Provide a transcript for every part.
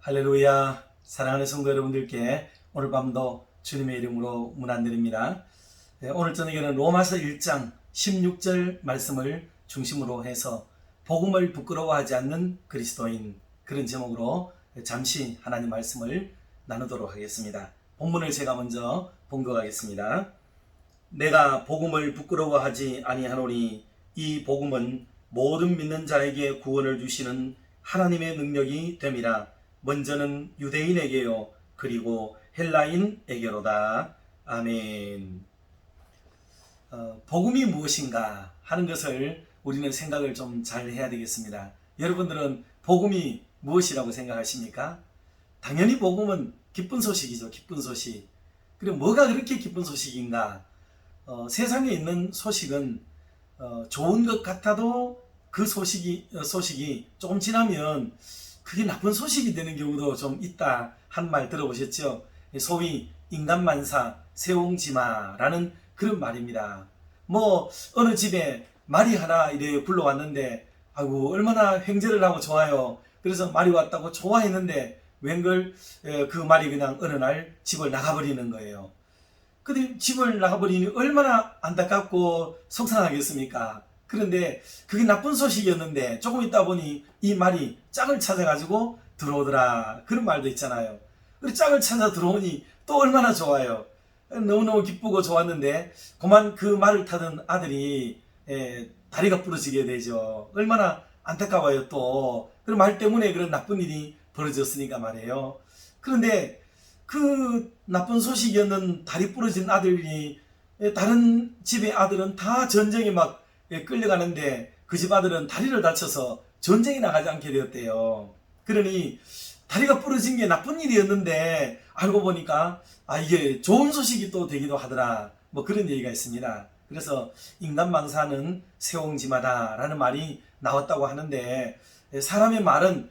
할렐루야. 사랑하는 성도 여러분들께 오늘 밤도 주님의 이름으로 문안드립니다. 오늘 저녁에는 로마서 1장 16절 말씀을 중심으로 해서 복음을 부끄러워하지 않는 그리스도인, 그런 제목으로 잠시 하나님 말씀을 나누도록 하겠습니다. 본문을 제가 먼저 봉독하겠습니다. 내가 복음을 부끄러워하지 아니하노니 이 복음은 모든 믿는 자에게 구원을 주시는 하나님의 능력이 됨이라. 먼저는 유대인에게요 그리고 헬라인에게로다. 아멘. 복음이 무엇인가 하는 것을 우리는 생각을 좀 잘 해야 되겠습니다. 여러분들은 복음이 무엇이라고 생각하십니까? 당연히 복음은 기쁜 소식이죠. 기쁜 소식. 그리고 뭐가 그렇게 기쁜 소식인가? 세상에 있는 소식은 좋은 것 같아도 그 소식이 조금 지나면 그게 나쁜 소식이 되는 경우도 좀 있다 한 말 들어보셨죠? 소위 인간만사 세옹지마라는 그런 말입니다. 어느 집에 말이 하나 이래 굴러왔는데 아이고 얼마나 횡재를 하고 좋아요. 그래서 말이 왔다고 좋아했는데 웬걸 그 말이 그냥 어느 날 집을 나가버리는 거예요. 근데 집을 나가버리니 얼마나 안타깝고 속상하겠습니까? 그런데 그게 나쁜 소식이었는데 조금 있다 보니 이 말이 짝을 찾아가지고 들어오더라, 그런 말도 있잖아요. 그리고 짝을 찾아 들어오니 또 얼마나 좋아요. 너무너무 기쁘고 좋았는데 그만 그 말을 타던 아들이 다리가 부러지게 되죠. 얼마나 안타까워요. 또 그 말 때문에 그런 나쁜 일이 벌어졌으니까 말이에요. 그런데 그 나쁜 소식이었는 다리 부러진 아들이 다른 집의 아들은 다 전쟁에 막 끌려가는데 그 집 아들은 다리를 다쳐서 전쟁에 나가지 않게 되었대요. 그러니 다리가 부러진 게 나쁜 일이었는데 알고 보니까 이게 좋은 소식이 또 되기도 하더라, 그런 얘기가 있습니다. 그래서 인간망사는 세옹지마다라는 말이 나왔다고 하는데, 사람의 말은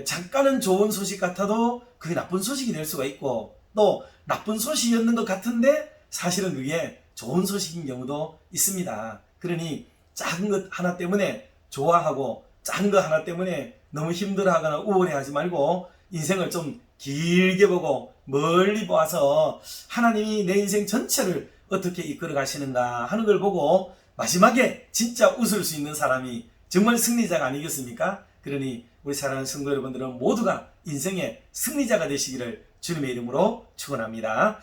잠깐은 좋은 소식 같아도 그게 나쁜 소식이 될 수가 있고, 또 나쁜 소식이었는 것 같은데 사실은 그게 좋은 소식인 경우도 있습니다. 그러니 작은 것 하나 때문에 좋아하고 작은 것 하나 때문에 너무 힘들어하거나 우울해하지 말고 인생을 좀 길게 보고 멀리 보아서 하나님이 내 인생 전체를 어떻게 이끌어 가시는가 하는 걸 보고 마지막에 진짜 웃을 수 있는 사람이 정말 승리자가 아니겠습니까? 그러니 우리 사랑하는 성도 여러분들은 모두가 인생의 승리자가 되시기를 주님의 이름으로 축원합니다.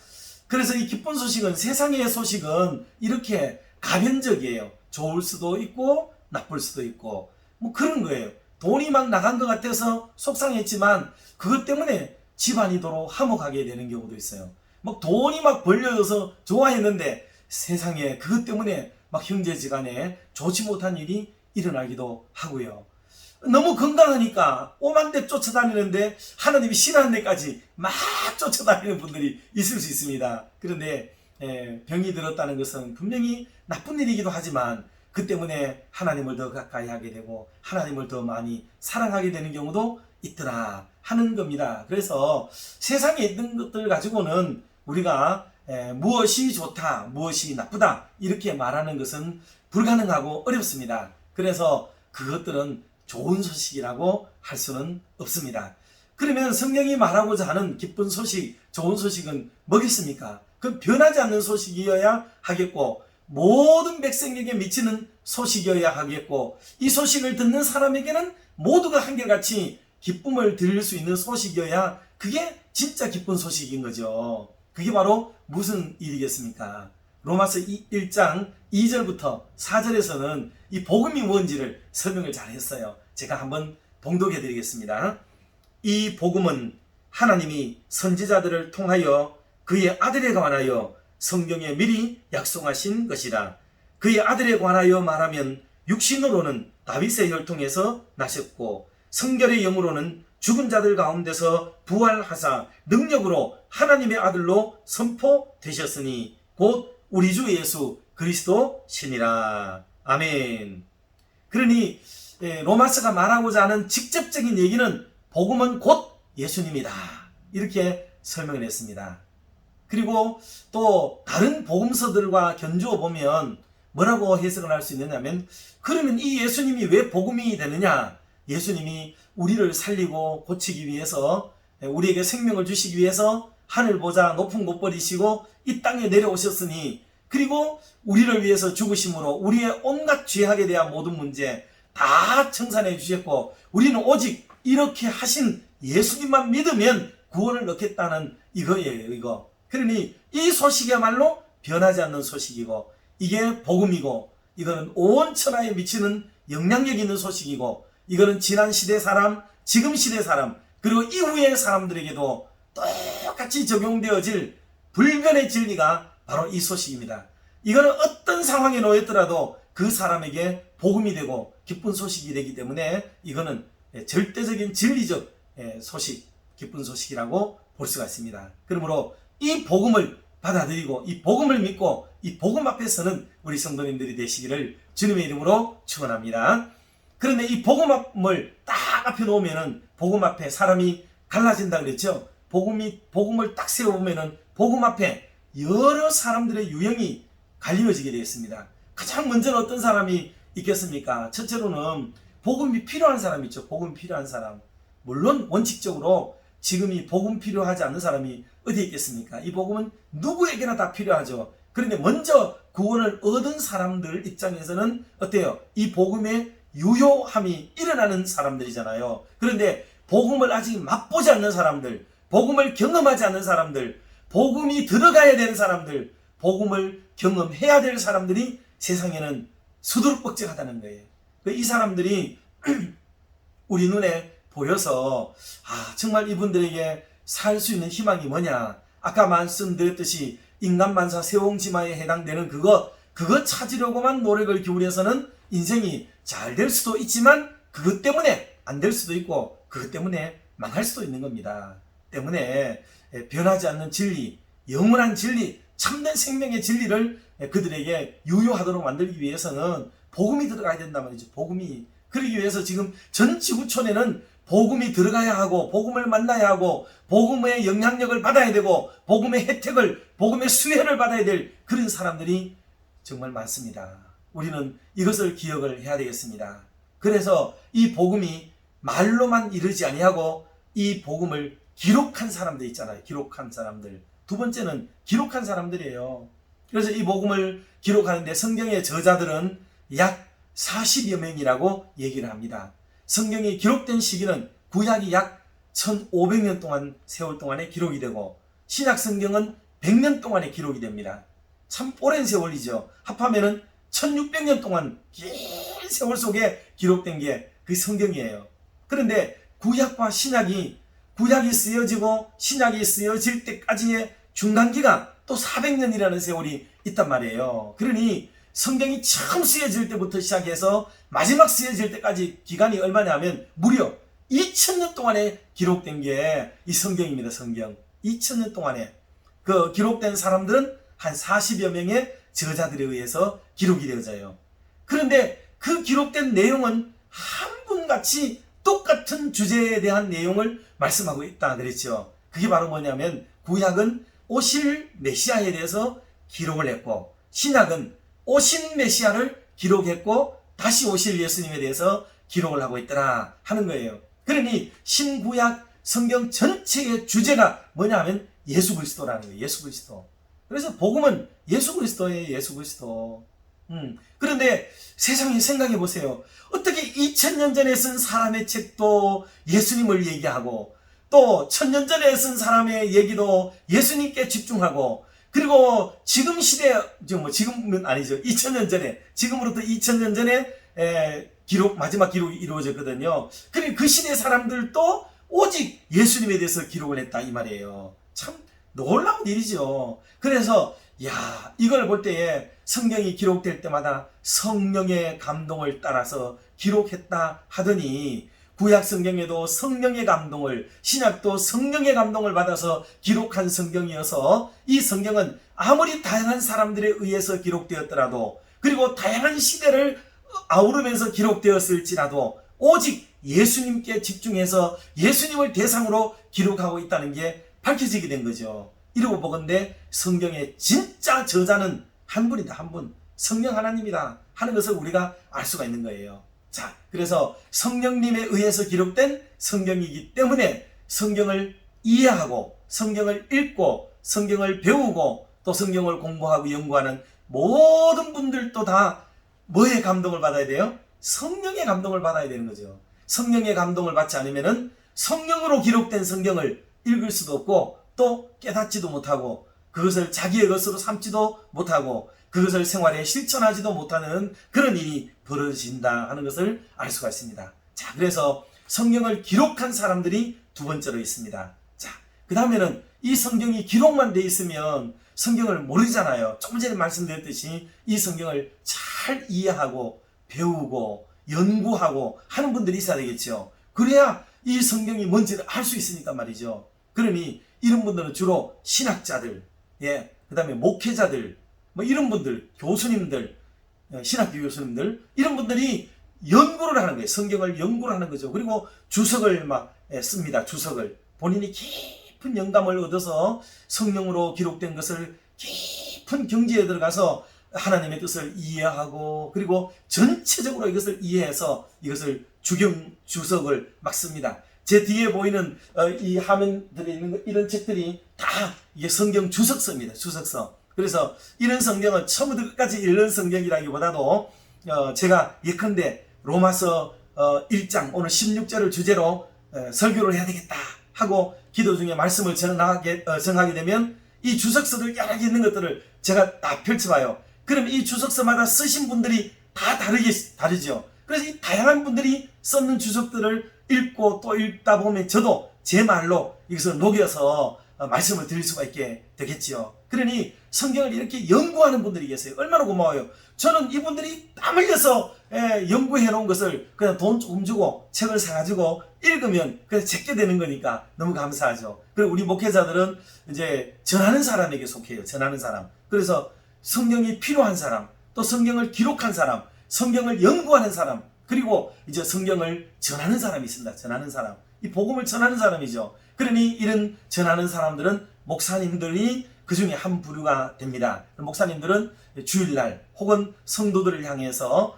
그래서 이 기쁜 소식은, 세상의 소식은 이렇게 가변적이에요. 좋을 수도 있고 나쁠 수도 있고 그런 거예요. 돈이 막 나간 것 같아서 속상했지만 그것 때문에 집안이 도로 화목하게 되는 경우도 있어요. 돈이 막 벌려져서 좋아했는데 세상에 그것 때문에 막 형제지간에 좋지 못한 일이 일어나기도 하고요. 너무 건강하니까 오만대 쫓아다니는데 하나님이 싫어하는 데까지 막 쫓아다니는 분들이 있을 수 있습니다. 그런데 병이 들었다는 것은 분명히 나쁜 일이기도 하지만 그 때문에 하나님을 더 가까이 하게 되고 하나님을 더 많이 사랑하게 되는 경우도 있더라 하는 겁니다. 그래서 세상에 있는 것들 가지고는 우리가 무엇이 좋다, 무엇이 나쁘다 이렇게 말하는 것은 불가능하고 어렵습니다. 그래서 그것들은 좋은 소식이라고 할 수는 없습니다. 그러면 성경이 말하고자 하는 기쁜 소식, 좋은 소식은 뭐겠습니까? 그건 변하지 않는 소식이어야 하겠고 모든 백성에게 미치는 소식이어야 하겠고 이 소식을 듣는 사람에게는 모두가 한결같이 기쁨을 드릴 수 있는 소식이어야 그게 진짜 기쁜 소식인 거죠. 그게 바로 무슨 일이겠습니까? 로마서 1장 2절부터 4절에서는 이 복음이 뭔지를 설명을 잘 했어요. 제가 한번 봉독해 드리겠습니다. 이 복음은 하나님이 선지자들을 통하여 그의 아들에 관하여 성경에 미리 약속하신 것이라. 그의 아들에 관하여 말하면 육신으로는 다윗의 혈통에서 나셨고 성결의 영으로는 죽은 자들 가운데서 부활하사 능력으로 하나님의 아들로 선포되셨으니 곧 우리 주 예수 그리스도 신이라. 아멘. 그러니 로마서가 말하고자 하는 직접적인 얘기는 복음은 곧 예수님이다 이렇게 설명을 했습니다. 그리고 또 다른 복음서들과 견주어 보면 뭐라고 해석을 할 수 있느냐면, 그러면 이 예수님이 왜 복음이 되느냐? 예수님이 우리를 살리고 고치기 위해서 우리에게 생명을 주시기 위해서 하늘 보좌 높은 곳 버리시고 이 땅에 내려오셨으니, 그리고 우리를 위해서 죽으심으로 우리의 온갖 죄악에 대한 모든 문제 다 청산해 주셨고, 우리는 오직 이렇게 하신 예수님만 믿으면 구원을 얻겠다는 이거예요. 이거. 그러니 이 소식이야말로 변하지 않는 소식이고, 이게 복음이고, 이거는 온 천하에 미치는 영향력 있는 소식이고, 이거는 지난 시대 사람, 지금 시대 사람, 그리고 이후의 사람들에게도 똑같이 적용되어질 불변의 진리가 바로 이 소식입니다. 이거는 어떤 상황에 놓였더라도 그 사람에게 복음이 되고 기쁜 소식이 되기 때문에 이거는 절대적인 진리적 소식, 기쁜 소식이라고 볼 수가 있습니다. 그러므로 이 복음을 받아들이고 이 복음을 믿고 이 복음 앞에서는 우리 성도님들이 되시기를 주님의 이름으로 축원합니다. 그런데 이 복음을 딱 앞에 놓으면은 복음 앞에 사람이 갈라진다 그랬죠. 복음을 딱 세워보면은 복음 앞에 여러 사람들의 유형이 갈리어지게 되었습니다. 가장 먼저는 어떤 사람이 있겠습니까? 첫째로는 복음이 필요한 사람 있죠. 복음이 필요한 사람. 물론 원칙적으로 지금 이 복음 필요하지 않는 사람이 어디 있겠습니까? 이 복음은 누구에게나 다 필요하죠. 그런데 먼저 구원을 얻은 사람들 입장에서는 어때요? 이 복음의 유효함이 일어나는 사람들이잖아요. 그런데 복음을 아직 맛보지 않는 사람들, 복음을 경험하지 않는 사람들, 복음이 들어가야 되는 사람들, 복음을 경험해야 될 사람들이 세상에는 수두룩벅적하다는 거예요. 이 사람들이 우리 눈에 보여서 정말 이분들에게 살 수 있는 희망이 뭐냐, 아까 말씀드렸듯이 인간만사 세옹지마에 해당되는 그것 찾으려고만 노력을 기울여서는 인생이 잘 될 수도 있지만 그것 때문에 안 될 수도 있고 그것 때문에 망할 수도 있는 겁니다. 때문에 변하지 않는 진리, 영원한 진리, 참된 생명의 진리를 그들에게 유효하도록 만들기 위해서는 복음이 들어가야 된단 말이죠. 복음이. 그러기 위해서 지금 전 지구촌에는 복음이 들어가야 하고 복음을 만나야 하고 복음의 영향력을 받아야 되고 복음의 혜택을, 복음의 수혜를 받아야 될 그런 사람들이 정말 많습니다. 우리는 이것을 기억을 해야 되겠습니다. 그래서 이 복음이 말로만 이르지 아니하고 이 복음을 기록한 사람들 있잖아요. 기록한 사람들. 두 번째는 기록한 사람들이에요. 그래서 이 복음을 기록하는데 성경의 저자들은 약 40여 명이라고 얘기를 합니다. 성경이 기록된 시기는 구약이 약 1500년 동안 세월 동안에 기록이 되고 신약 성경은 100년 동안에 기록이 됩니다. 참 오랜 세월이죠. 합하면은 1600년 동안 긴 세월 속에 기록된 게 그 성경이에요. 그런데 구약과 신약이 쓰여지고 신약이 쓰여질 때까지의 중간기간 또 400년이라는 세월이 있단 말이에요. 그러니 성경이 처음 쓰여질 때부터 시작해서 마지막 쓰여질 때까지 기간이 얼마냐면 무려 2000년 동안에 기록된 게 이 성경입니다. 성경. 2000년 동안에 그 기록된 사람들은 한 40여 명의 저자들에 의해서 기록이 되어져요. 그런데 그 기록된 내용은 한분같이 똑같은 주제에 대한 내용을 말씀하고 있다 그랬죠. 그게 바로 뭐냐면 구약은 오실 메시아에 대해서 기록을 했고 신약은 오신 메시아를 기록했고 다시 오실 예수님에 대해서 기록을 하고 있더라 하는 거예요. 그러니 신구약 성경 전체의 주제가 뭐냐 하면 예수 그리스도라는 거예요. 예수 그리스도. 그래서 복음은 예수 그리스도예요. 예수 그리스도. 그런데 세상에 생각해 보세요. 어떻게 2000년 전에 쓴 사람의 책도 예수님을 얘기하고 또 1000년 전에 쓴 사람의 얘기도 예수님께 집중하고 그리고 지금 시대, 지금은 아니죠. 2000년 전에, 지금으로부터 2000년 전에 마지막 기록이 이루어졌거든요. 그리고 그 시대 사람들도 오직 예수님에 대해서 기록을 했다 이 말이에요. 참 놀라운 일이죠. 그래서 이걸 볼 때에 성경이 기록될 때마다 성령의 감동을 따라서 기록했다 하더니 구약 성경에도 성령의 감동을, 신약도 성령의 감동을 받아서 기록한 성경이어서 이 성경은 아무리 다양한 사람들에 의해서 기록되었더라도 그리고 다양한 시대를 아우르면서 기록되었을지라도 오직 예수님께 집중해서 예수님을 대상으로 기록하고 있다는 게 밝혀지게 된 거죠. 이러고 보건대 성경의 진짜 저자는 한 분이다. 한 분. 성령 하나님이다 하는 것을 우리가 알 수가 있는 거예요. 자, 그래서 성령님에 의해서 기록된 성경이기 때문에 성경을 이해하고 성경을 읽고 성경을 배우고 또 성경을 공부하고 연구하는 모든 분들도 다 뭐의 감동을 받아야 돼요? 성령의 감동을 받아야 되는 거죠. 성령의 감동을 받지 않으면은 성령으로 기록된 성경을 읽을 수도 없고 또 깨닫지도 못하고 그것을 자기의 것으로 삼지도 못하고 그것을 생활에 실천하지도 못하는 그런 일이 벌어진다 하는 것을 알 수가 있습니다. 자, 그래서 성경을 기록한 사람들이 두 번째로 있습니다. 자, 그 다음에는 이 성경이 기록만 돼 있으면 성경을 모르잖아요. 조금 전에 말씀드렸듯이 이 성경을 잘 이해하고 배우고 연구하고 하는 분들이 있어야 되겠죠. 그래야 이 성경이 뭔지를 알 수 있으니까 말이죠. 그러니 이런 분들은 주로 신학자들, 그 다음에 목회자들, 뭐 이런 분들, 교수님들, 신학교 교수님들, 이런 분들이 연구를 하는 거예요. 성경을 연구를 하는 거죠. 그리고 주석을 막 씁니다. 주석을. 본인이 깊은 영감을 얻어서 성령으로 기록된 것을 깊은 경지에 들어가서 하나님의 뜻을 이해하고 그리고 전체적으로 이것을 이해해서 이것을 주석을 막 씁니다. 제 뒤에 보이는 이 화면들에 있는 이런 책들이 다 이게 성경 주석서입니다. 주석서. 그래서 이런 성경은 처음부터 끝까지 읽는 성경이라기보다도 제가 예컨대 로마서 1장 오늘 16절을 주제로 설교를 해야 되겠다 하고 기도 중에 말씀을 정하게 되면 이 주석서들 여러 개 있는 것들을 제가 다 펼쳐봐요. 그럼 이 주석서마다 쓰신 분들이 다 다르죠. 그래서 이 다양한 분들이 썼는 주석들을 읽고 또 읽다 보면 저도 제 말로 이것을 녹여서 말씀을 드릴 수가 있게 되겠지요. 그러니 성경을 이렇게 연구하는 분들이 계세요. 얼마나 고마워요. 저는 이분들이 땀 흘려서 연구해 놓은 것을 그냥 돈 조금 주고 책을 사가지고 읽으면 그냥 제게 되는 거니까 너무 감사하죠. 그리고 우리 목회자들은 이제 전하는 사람에게 속해요. 전하는 사람. 그래서 성경이 필요한 사람, 또 성경을 기록한 사람, 성경을 연구하는 사람, 그리고 이제 성경을 전하는 사람이 있습니다. 전하는 사람. 이 복음을 전하는 사람이죠. 그러니 이런 전하는 사람들은 목사님들이 그 중에 한 부류가 됩니다. 목사님들은 주일날 혹은 성도들을 향해서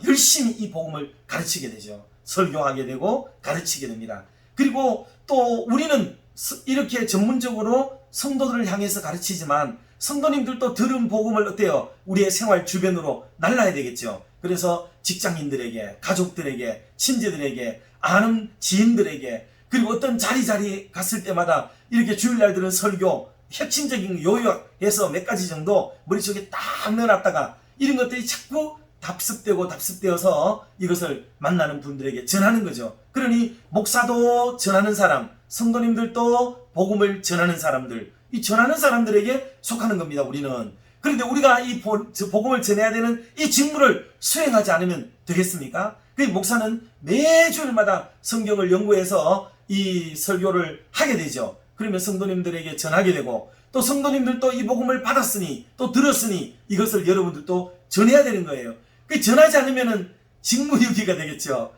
열심히 이 복음을 가르치게 되죠. 설교하게 되고 가르치게 됩니다. 그리고 또 우리는 이렇게 전문적으로 성도들을 향해서 가르치지만 성도님들도 들은 복음을 어때요? 우리의 생활 주변으로 날라야 되겠죠. 그래서 직장인들에게, 가족들에게, 친지들에게, 아는 지인들에게, 그리고 어떤 자리 갔을 때마다 이렇게 주일날 들은 설교 핵심적인 요약해서 몇 가지 정도 머릿속에 딱 넣어놨다가 이런 것들이 자꾸 답습되어서 이것을 만나는 분들에게 전하는 거죠. 그러니 목사도 전하는 사람, 성도님들도 복음을 전하는 사람들, 이 전하는 사람들에게 속하는 겁니다. 우리는. 그런데 우리가 이 복음을 전해야 되는 이 직무를 수행하지 않으면 되겠습니까? 그 목사는 매주일마다 성경을 연구해서 이 설교를 하게 되죠. 그러면 성도님들에게 전하게 되고 또 성도님들도 이 복음을 받았으니 또 들었으니 이것을 여러분들도 전해야 되는 거예요. 그 전하지 않으면은 직무유기가 되겠죠.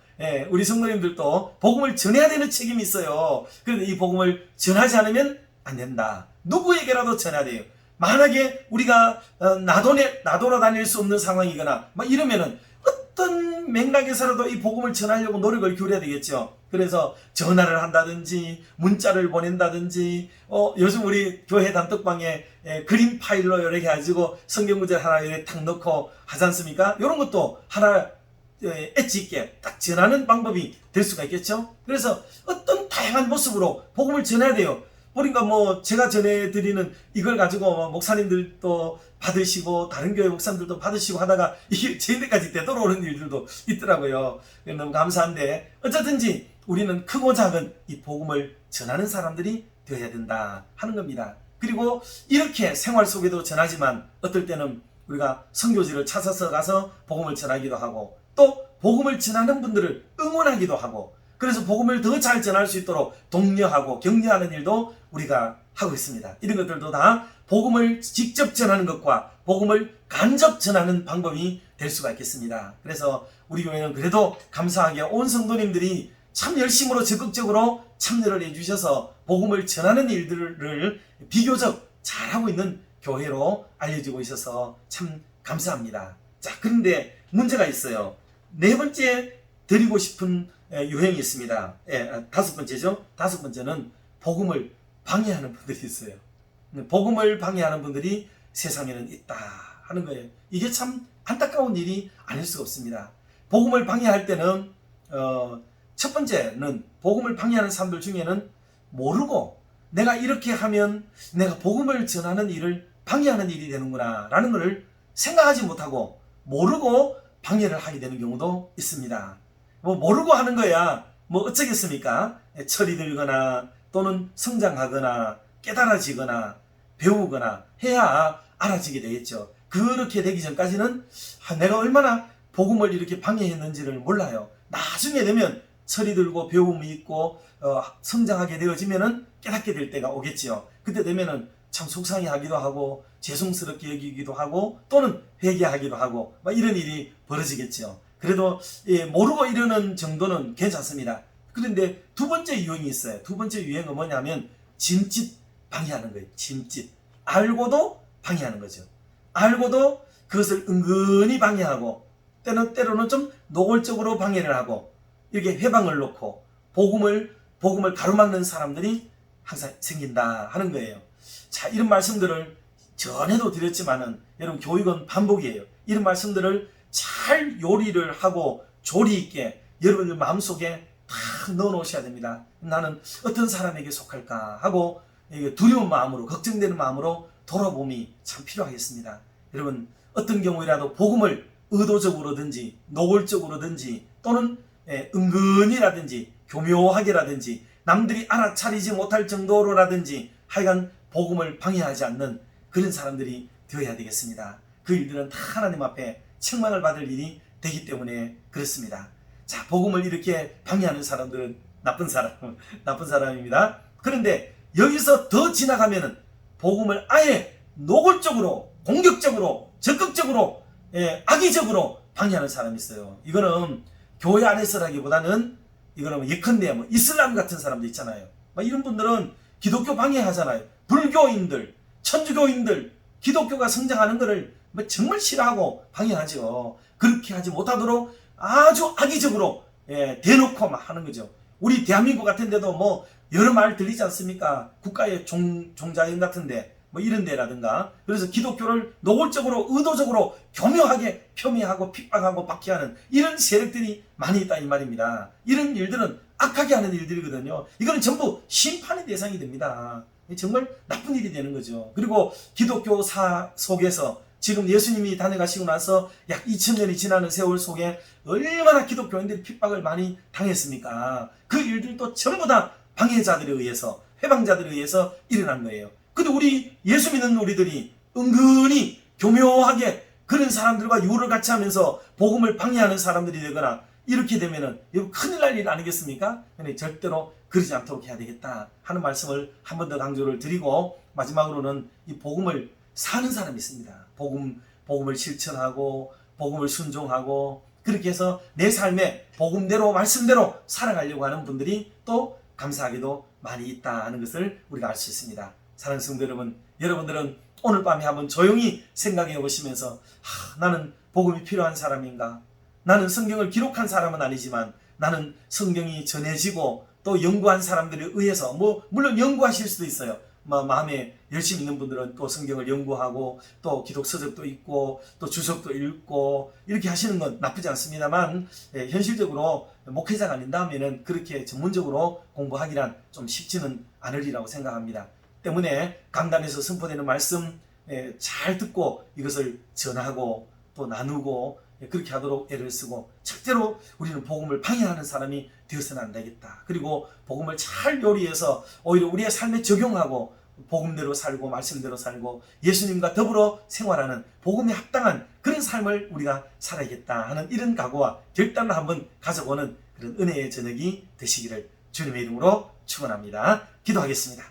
우리 성도님들도 복음을 전해야 되는 책임이 있어요. 그런데 이 복음을 전하지 않으면 안 된다. 누구에게라도 전해야 돼요. 만약에 우리가 나돌아다닐 수 없는 상황이거나 막 이러면은 어떤 맥락에서라도 이 복음을 전하려고 노력을 기울여야 되겠죠. 그래서 전화를 한다든지 문자를 보낸다든지 요즘 우리 교회 단톡방에 그림 파일로 이렇게 해가지고 성경 구절 하나 이렇게 탁 넣고 하지 않습니까? 이런 것도 하나 엣지 있게 딱 전하는 방법이 될 수가 있겠죠. 그래서 어떤 다양한 모습으로 복음을 전해야 돼요. 그러니까 뭐 제가 전해드리는 이걸 가지고 목사님들도 받으시고 다른 교회 목사님들도 받으시고 하다가 이게 저희들까지 되돌아오는 일들도 있더라고요. 너무 감사한데 어쨌든지 우리는 크고 작은 이 복음을 전하는 사람들이 되어야 된다 하는 겁니다. 그리고 이렇게 생활 속에도 전하지만 어떨 때는 우리가 선교지를 찾아서 가서 복음을 전하기도 하고 또 복음을 전하는 분들을 응원하기도 하고 그래서 복음을 더 잘 전할 수 있도록 독려하고 격려하는 일도 우리가 하고 있습니다. 이런 것들도 다 복음을 직접 전하는 것과 복음을 간접 전하는 방법이 될 수가 있겠습니다. 그래서 우리 교회는 그래도 감사하게 온 성도님들이 참 열심으로 적극적으로 참여를 해주셔서 복음을 전하는 일들을 비교적 잘하고 있는 교회로 알려지고 있어서 참 감사합니다. 자, 그런데 문제가 있어요. 네 번째 드리고 싶은 유행이 있습니다. 다섯 번째죠. 다섯 번째는 복음을 방해하는 분들이 있어요. 복음을 방해하는 분들이 세상에는 있다 하는 거예요. 이게 참 안타까운 일이 아닐 수가 없습니다. 복음을 방해할 때는 첫 번째는 복음을 방해하는 사람들 중에는 모르고 내가 이렇게 하면 내가 복음을 전하는 일을 방해하는 일이 되는구나 라는 것을 생각하지 못하고 모르고 방해를 하게 되는 경우도 있습니다. 뭐 모르고 하는 거야 뭐 어쩌겠습니까? 철이 들거나 또는 성장하거나 깨달아지거나 배우거나 해야 알아지게 되겠죠. 그렇게 되기 전까지는 내가 얼마나 복음을 이렇게 방해했는지를 몰라요. 나중에 되면 철이 들고 배움이 있고 성장하게 되어지면은 깨닫게 될 때가 오겠지요. 그때 되면은 참 속상해하기도 하고 죄송스럽게 여기기도 하고 또는 회개하기도 하고 막 이런 일이 벌어지겠죠. 그래도 모르고 이러는 정도는 괜찮습니다. 그런데 두 번째 유형이 있어요. 두 번째 유형은 뭐냐면 짐짓 방해하는 거예요. 짐짓. 알고도 방해하는 거죠. 알고도 그것을 은근히 방해하고 때로는 좀 노골적으로 방해를 하고 이렇게 회방을 놓고 복음을 가로막는 사람들이 항상 생긴다 하는 거예요. 자, 이런 말씀들을 전에도 드렸지만은 여러분 교육은 반복이에요. 이런 말씀들을 잘 요리를 하고 조리 있게 여러분들 마음속에 다 넣어 놓으셔야 됩니다. 나는 어떤 사람에게 속할까 하고 두려운 마음으로 걱정되는 마음으로 돌아봄이 참 필요하겠습니다. 여러분 어떤 경우라도 복음을 의도적으로든지 노골적으로든지 또는 은근히라든지 교묘하게라든지 남들이 알아차리지 못할 정도로라든지 하여간 복음을 방해하지 않는 그런 사람들이 되어야 되겠습니다. 그 일들은 다 하나님 앞에 책망을 받을 일이 되기 때문에 그렇습니다. 자, 복음을 이렇게 방해하는 사람들은 나쁜 사람입니다. 그런데 여기서 더 지나가면은 복음을 아예 노골적으로, 공격적으로, 적극적으로, 악의적으로 방해하는 사람이 있어요. 이거는 교회 안에서라기보다는 이거는 예컨대 뭐 이슬람 같은 사람도 있잖아요. 이런 분들은 기독교 방해하잖아요. 불교인들, 천주교인들, 기독교가 성장하는 것을 정말 싫어하고 방해하죠. 그렇게 하지 못하도록 아주 악의적으로 대놓고 막 하는 거죠. 우리 대한민국 같은 데도 뭐 여러 말 들리지 않습니까? 국가의 종자연 같은데 뭐 이런 데라든가. 그래서 기독교를 노골적으로 의도적으로 교묘하게 폄훼하고 핍박하고 박해하는 이런 세력들이 많이 있다 이 말입니다. 이런 일들은 악하게 하는 일들이거든요. 이거는 전부 심판의 대상이 됩니다. 정말 나쁜 일이 되는 거죠. 그리고 기독교사 속에서 지금 예수님이 다녀가시고 나서 약 2000년이 지나는 세월 속에 얼마나 기독교인들이 핍박을 많이 당했습니까? 그 일들도 전부 다 방해자들에 의해서, 회방자들에 의해서 일어난 거예요. 근데 우리 예수 믿는 우리들이 은근히 교묘하게 그런 사람들과 유를 같이 하면서 복음을 방해하는 사람들이 되거나 이렇게 되면은 이거 큰일 날 일 아니겠습니까? 근데 절대로 그러지 않도록 해야 되겠다 하는 말씀을 한 번 더 강조를 드리고, 마지막으로는 이 복음을 사는 사람이 있습니다. 복음을 실천하고 복음을 순종하고 그렇게 해서 내 삶에 복음대로 말씀대로 살아가려고 하는 분들이 또 감사하게도 많이 있다 하는 것을 우리가 알 수 있습니다. 사랑하는 성도 여러분, 여러분들은 오늘 밤에 한번 조용히 생각해 보시면서 나는 복음이 필요한 사람인가? 나는 성경을 기록한 사람은 아니지만 나는 성경이 전해지고 또 연구한 사람들에 의해서 물론 연구하실 수도 있어요. 마음에 열심히 있는 분들은 또 성경을 연구하고 또 기독 서적도 읽고 또 주석도 읽고 이렇게 하시는 건 나쁘지 않습니다만, 현실적으로 목회자가 아닌다면은 그렇게 전문적으로 공부하기란 좀 쉽지는 않으리라고 생각합니다. 때문에 강단에서 선포되는 말씀 잘 듣고 이것을 전하고 또 나누고 그렇게 하도록 애를 쓰고, 절대로 우리는 복음을 방해하는 사람이 되어서는 안 되겠다. 그리고 복음을 잘 요리해서 오히려 우리의 삶에 적용하고 복음대로 살고 말씀대로 살고 예수님과 더불어 생활하는 복음에 합당한 그런 삶을 우리가 살아야겠다 하는 이런 각오와 결단을 한번 가져보는 그런 은혜의 저녁이 되시기를 주님의 이름으로 축원합니다. 기도하겠습니다.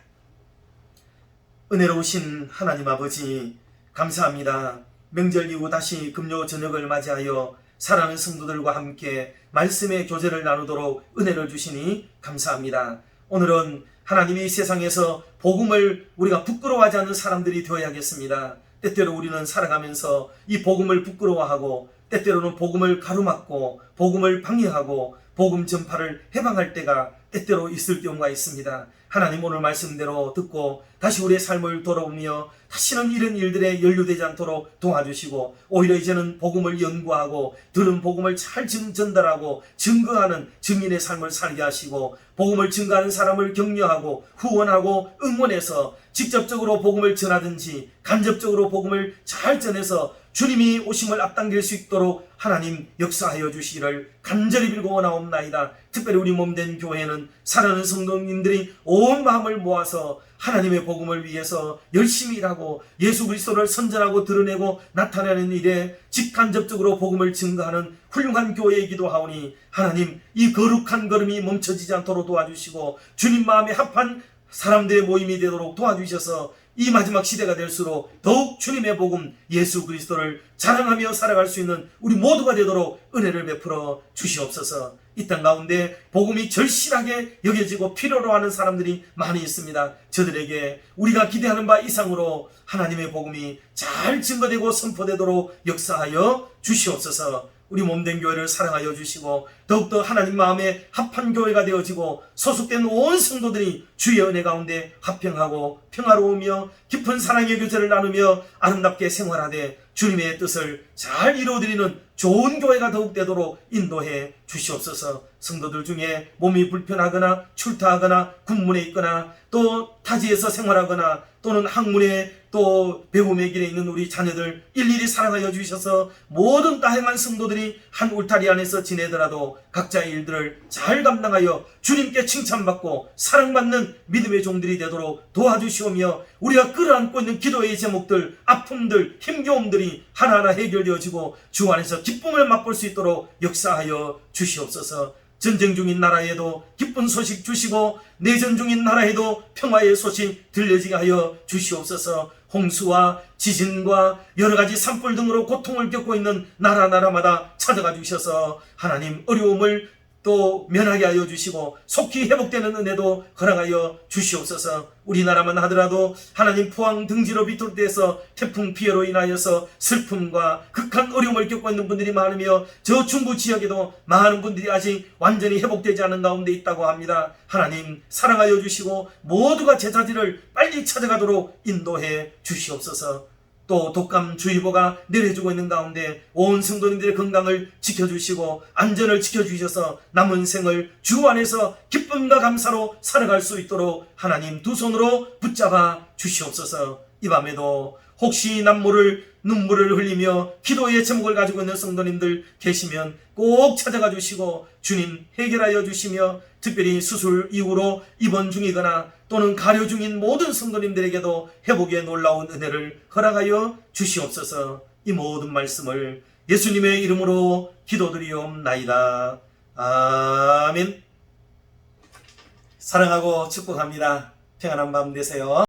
은혜로우신 하나님 아버지, 감사합니다. 명절 이후 다시 금요 저녁을 맞이하여 사랑하는 성도들과 함께 말씀의 교제를 나누도록 은혜를 주시니 감사합니다. 오늘은 하나님이 세상에서 복음을 우리가 부끄러워하지 않는 사람들이 되어야겠습니다. 때때로 우리는 살아가면서 이 복음을 부끄러워하고 때때로는 복음을 가로막고 복음을 방해하고 복음 전파를 해방할 때가 때때로 있을 경우가 있습니다. 하나님 오늘 말씀대로 듣고 다시 우리의 삶을 돌아보며 다시는 이런 일들에 연루되지 않도록 도와주시고, 오히려 이제는 복음을 연구하고 들은 복음을 잘 전달하고 증거하는 증인의 삶을 살게 하시고, 복음을 증거하는 사람을 격려하고 후원하고 응원해서 직접적으로 복음을 전하든지 간접적으로 복음을 잘 전해서 주님이 오심을 앞당길 수 있도록 하나님 역사하여 주시기를 간절히 빌고 원하옵나이다. 특별히 우리 몸된 교회는 사랑하는 성도님들이 온 마음을 모아서 하나님의 복음을 위해서 열심히 일하고 예수 그리스도를 선전하고 드러내고 나타내는 일에 직간접적으로 복음을 증거하는 훌륭한 교회이기도 하오니, 하나님 이 거룩한 걸음이 멈춰지지 않도록 도와주시고 주님 마음에 합한 사람들의 모임이 되도록 도와주셔서 이 마지막 시대가 될수록 더욱 주님의 복음 예수 그리스도를 자랑하며 살아갈 수 있는 우리 모두가 되도록 은혜를 베풀어 주시옵소서. 이 땅 가운데 복음이 절실하게 여겨지고 필요로 하는 사람들이 많이 있습니다. 저들에게 우리가 기대하는 바 이상으로 하나님의 복음이 잘 증거되고 선포되도록 역사하여 주시옵소서. 우리 몸된 교회를 사랑하여 주시고 더욱더 하나님 마음에 합한 교회가 되어지고 소속된 온 성도들이 주의 은혜 가운데 화평하고 평화로우며 깊은 사랑의 교제를 나누며 아름답게 생활하되 주님의 뜻을 잘 이루어드리는 좋은 교회가 더욱 되도록 인도해 주시옵소서. 성도들 중에 몸이 불편하거나 출타하거나 군문에 있거나 또 타지에서 생활하거나 또는 학문에 또 배움의 길에 있는 우리 자녀들 일일이 사랑하여 주셔서 모든 다양한 성도들이 한 울타리 안에서 지내더라도 각자의 일들을 잘 감당하여 주님께 칭찬받고 사랑받는 믿음의 종들이 되도록 도와주시오며, 우리가 끌어안고 있는 기도의 제목들, 아픔들, 힘겨움들이 하나하나 해결되어지고 주 안에서 기쁨을 맛볼 수 있도록 역사하여 주시옵소서. 전쟁 중인 나라에도 기쁜 소식 주시고 내전 중인 나라에도 평화의 소식 들려지게 하여 주시옵소서. 홍수와 지진과 여러가지 산불 등으로 고통을 겪고 있는 나라마다 찾아가 주셔서 하나님 어려움을 또 면하게 하여 주시고 속히 회복되는 은혜도 허락하여 주시옵소서. 우리나라만 하더라도 하나님 포항 등지로 비롯돼서 태풍 피해로 인하여서 슬픔과 극한 어려움을 겪고 있는 분들이 많으며 저 중부 지역에도 많은 분들이 아직 완전히 회복되지 않은 가운데 있다고 합니다. 하나님 사랑하여 주시고 모두가 제자들을 빨리 찾아가도록 인도해 주시옵소서. 또 독감주의보가 내려주고 있는 가운데 온 성도님들의 건강을 지켜주시고 안전을 지켜주셔서 남은 생을 주 안에서 기쁨과 감사로 살아갈 수 있도록 하나님 두 손으로 붙잡아 주시옵소서. 이 밤에도 혹시 남모를 눈물을 흘리며 기도의 제목을 가지고 있는 성도님들 계시면 꼭 찾아가 주시고 주님 해결하여 주시며, 특별히 수술 이후로 입원 중이거나 또는 가려 중인 모든 성도님들에게도 회복의 놀라운 은혜를 허락하여 주시옵소서. 이 모든 말씀을 예수님의 이름으로 기도드리옵나이다. 아멘. 사랑하고 축복합니다. 평안한 밤 되세요.